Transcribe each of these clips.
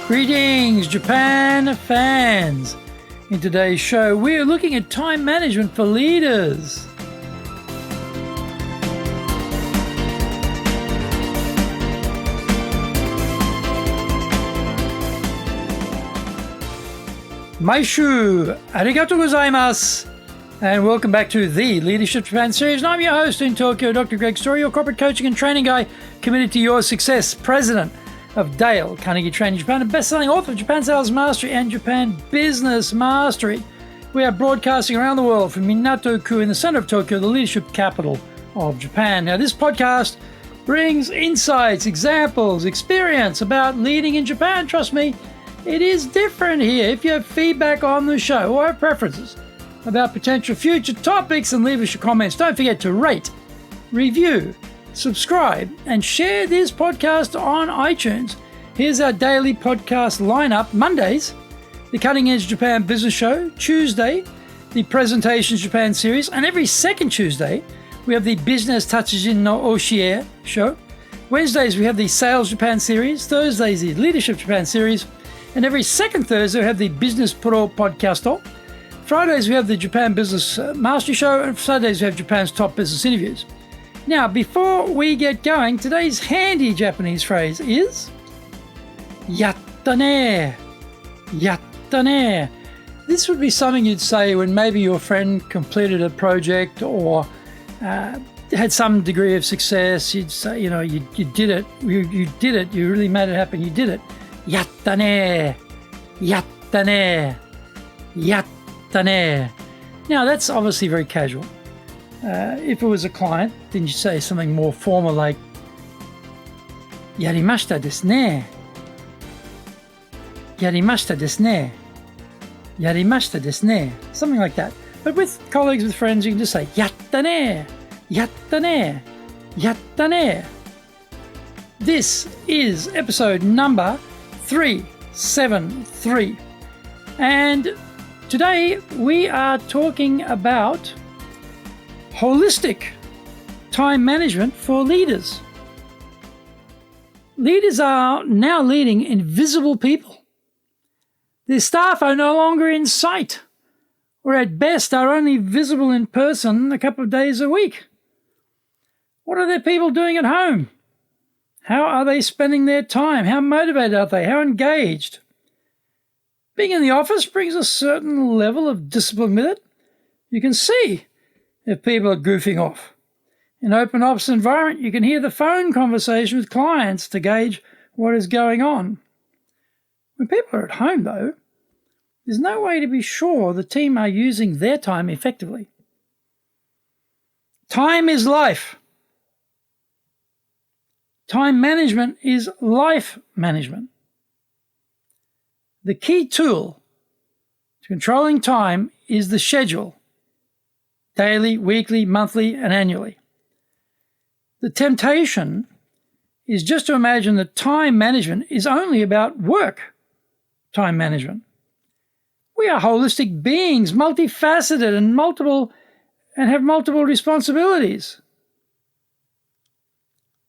Greetings, Japan fans! In today's show, we're looking at time management for leaders. Maishu, arigatou gozaimasu, and welcome back to the Leadership Japan series. And I'm your host in Tokyo, Dr. Greg Story, your corporate coaching and training guy committed to your success, president of Dale Carnegie Training Japan, and best-selling author of Japan Sales Mastery and Japan Business Mastery. We are broadcasting around the world from Minato-ku in the center of Tokyo, the leadership capital of Japan. Now, this podcast brings insights, examples, experience about leading in Japan. Trust me, it is different here. If you have feedback on the show or have preferences about potential future topics, then leave us your comments. Don't forget to rate, review, subscribe, and share this podcast on iTunes. Here's our daily podcast lineup. Mondays, the Cutting Edge Japan Business Show. Tuesday, the Presentations Japan series. And every second Tuesday, we have the Business Tatsujin no Oshie show. Wednesdays, we have the Sales Japan series. Thursdays, the Leadership Japan series. And every second Thursday, we have the Business Pro Podcasto. Fridays, we have the Japan Business Mastery Show. And Saturdays, we have Japan's top business interviews. Now, before we get going, today's handy Japanese phrase is yatta ne. Yatta ne. This would be something you'd say when maybe your friend completed a project or had some degree of success. You'd say, you did it. You did it. You really made it happen. You did it. Yatta ne. Yatta ne. Yatta ne. Now, that's obviously very casual. If it was a client, then you say something more formal like yarimashita desu ne. Yarimashita desu ne. Yarimashita desu ne. Something like that. But with colleagues, with friends, you can just say yatta ne. Yatta ne. Yatta ne. This is episode number 373. And today we are talking about holistic time management for leaders. Leaders are now leading invisible people. Their staff are no longer in sight, or at best are only visible in person a couple of days a week. What are their people doing at home? How are they spending their time? How motivated are they? How engaged? Being in the office brings a certain level of discipline with it. You can see if people are goofing off. In an open office environment, you can hear the phone conversation with clients to gauge what is going on. When people are at home, though, there's no way to be sure the team are using their time effectively. Time is life. Time management is life management. The key tool to controlling time is the schedule, daily, weekly, monthly, and annually. The temptation is just to imagine that time management is only about work time management. We are holistic beings, multifaceted and have multiple responsibilities.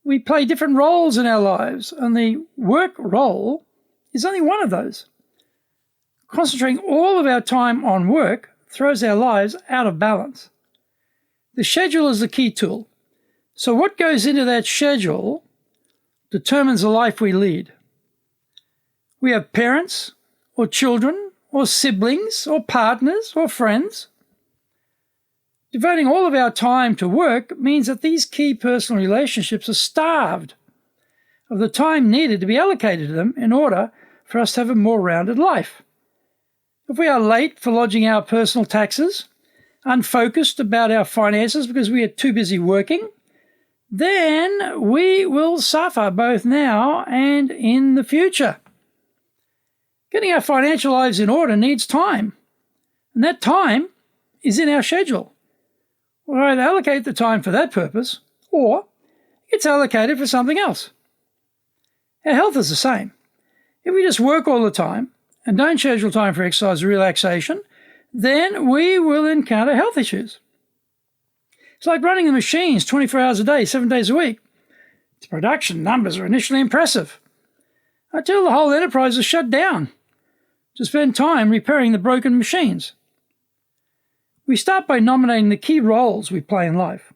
We play different roles in our lives, and the work role is only one of those. Concentrating all of our time on work throws our lives out of balance. The schedule is the key tool. So what goes into that schedule determines the life we lead. We have parents or children or siblings or partners or friends. Devoting all of our time to work means that these key personal relationships are starved of the time needed to be allocated to them in order for us to have a more rounded life. If we are late for lodging our personal taxes, unfocused about our finances because we are too busy working, then we will suffer both now and in the future. Getting our financial lives in order needs time, and that time is in our schedule. We'll either allocate the time for that purpose, or it's allocated for something else. Our health is the same. If we just work all the time and don't schedule time for exercise or relaxation, then we will encounter health issues. It's like running the machines 24 hours a day, 7 days a week. Its production numbers are initially impressive until the whole enterprise is shut down to spend time repairing the broken machines. We start by nominating the key roles we play in life.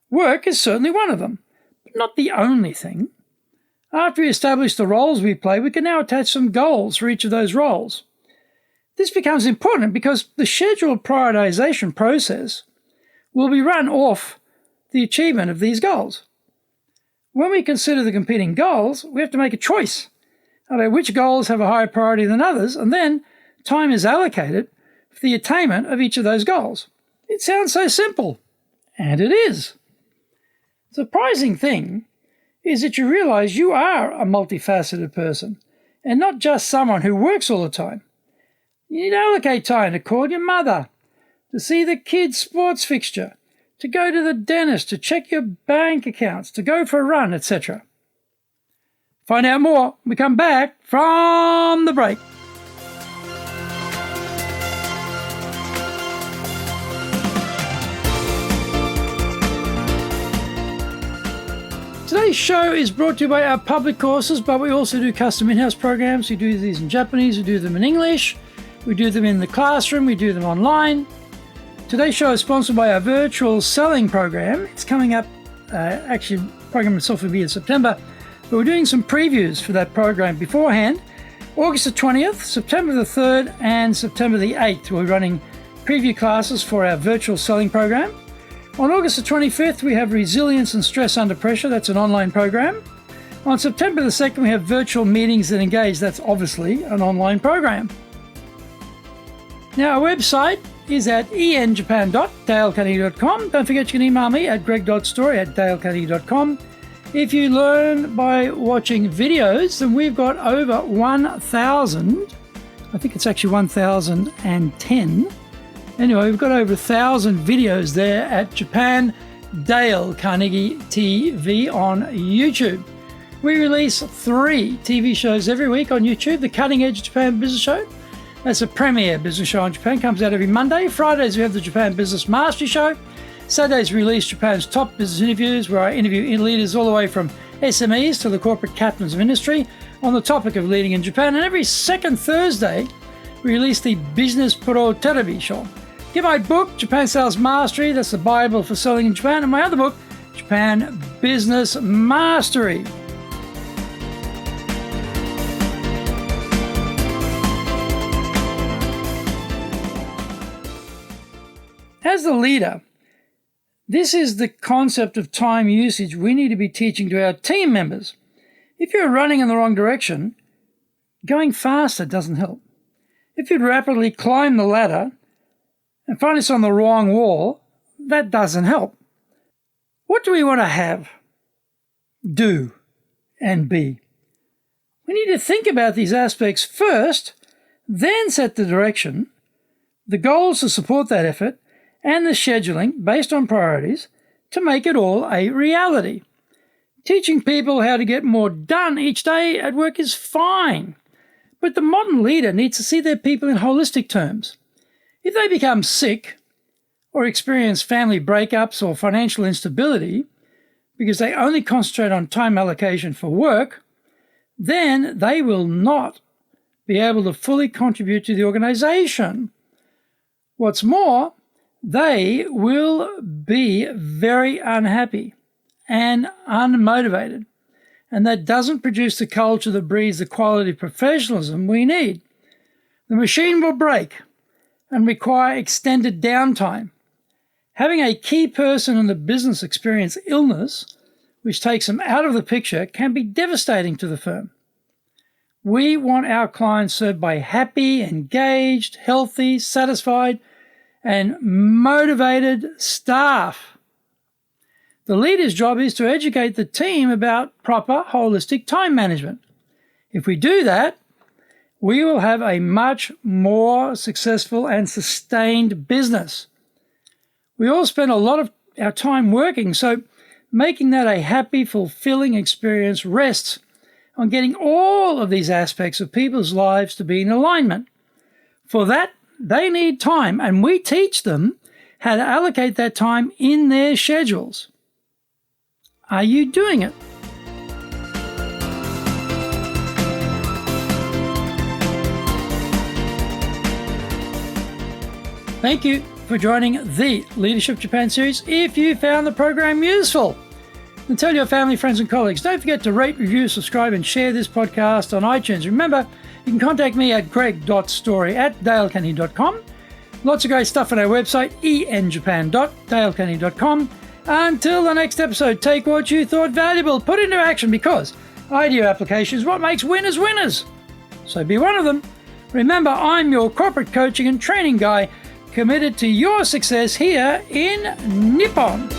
Work is certainly one of them, but not the only thing. After we establish the roles we play, we can now attach some goals for each of those roles. This becomes important because the scheduled prioritization process will be run off the achievement of these goals. When we consider the competing goals, we have to make a choice about which goals have a higher priority than others, and then time is allocated for the attainment of each of those goals. It sounds so simple, and it is. The surprising thing is that you realize you are a multifaceted person and not just someone who works all the time. You need to allocate time to call your mother, to see the kids' sports fixture, to go to the dentist, to check your bank accounts, to go for a run, etc. Find out more when we come back from the break. Today's show is brought to you by our public courses, but we also do custom in-house programs. We do these in Japanese, we do them in English, we do them in the classroom, we do them online. Today's show is sponsored by our virtual selling program. It's coming up, actually, the program itself will be in September, but we're doing some previews for that program beforehand. August the 20th, September the 3rd, and September the 8th, we're running preview classes for our virtual selling program. On August the 25th, we have Resilience and Stress Under Pressure. That's an online program. On September the 2nd, we have Virtual Meetings That Engage. That's obviously an online program. Now, our website is at enjapan.dalecarnegie.com. Don't forget you can email me at greg.story@dalecarnegie.com. If you learn by watching videos, then we've got over 1,000. I think it's actually 1,010. Anyway, we've got over 1,000 videos there at Japan Dale Carnegie TV on YouTube. We release 3 TV shows every week on YouTube. The Cutting Edge Japan Business Show. That's a premier business show in Japan. Comes out every Monday. Fridays, we have the Japan Business Mastery Show. Saturdays, we release Japan's top business interviews, where I interview leaders all the way from SMEs to the corporate captains of industry on the topic of leading in Japan. And every second Thursday, we release the Business Pro Terebi Show. Get my book, Japan Sales Mastery. That's the Bible for selling in Japan. And my other book, Japan Business Mastery. As the leader, this is the concept of time usage we need to be teaching to our team members. If you're running in the wrong direction, going faster doesn't help. If you'd rapidly climb the ladder and find us on the wrong wall, that doesn't help. What do we want to have, do, and be? We need to think about these aspects first, then set the direction, the goals to support that effort, and the scheduling based on priorities to make it all a reality. Teaching people how to get more done each day at work is fine, but the modern leader needs to see their people in holistic terms. If they become sick or experience family breakups or financial instability because they only concentrate on time allocation for work, then they will not be able to fully contribute to the organization. What's more, they will be very unhappy and unmotivated, and that doesn't produce the culture that breeds the quality of professionalism we need. The machine will break and require extended downtime. Having a key person in the business experience illness, which takes them out of the picture, can be devastating to the firm. We want our clients served by happy, engaged, healthy, satisfied, and motivated staff. The leader's job is to educate the team about proper holistic time management. If we do that, we will have a much more successful and sustained business. We all spend a lot of our time working, so making that a happy, fulfilling experience rests on getting all of these aspects of people's lives to be in alignment. For that, they need time, and we teach them how to allocate that time in their schedules. Are you doing it? Thank you for joining the Leadership Japan series. If you found the program useful, and tell your family, friends, and colleagues. Don't forget to rate, review, subscribe, and share this podcast on iTunes. Remember, you can contact me at greg.story@dalekenny.com. Lots of great stuff on our website, enjapan.dalekenny.com. Until the next episode, take what you thought valuable, put into action, because idea application is what makes winners winners. So be one of them. Remember, I'm your corporate coaching and training guy, committed to your success here in Nippon.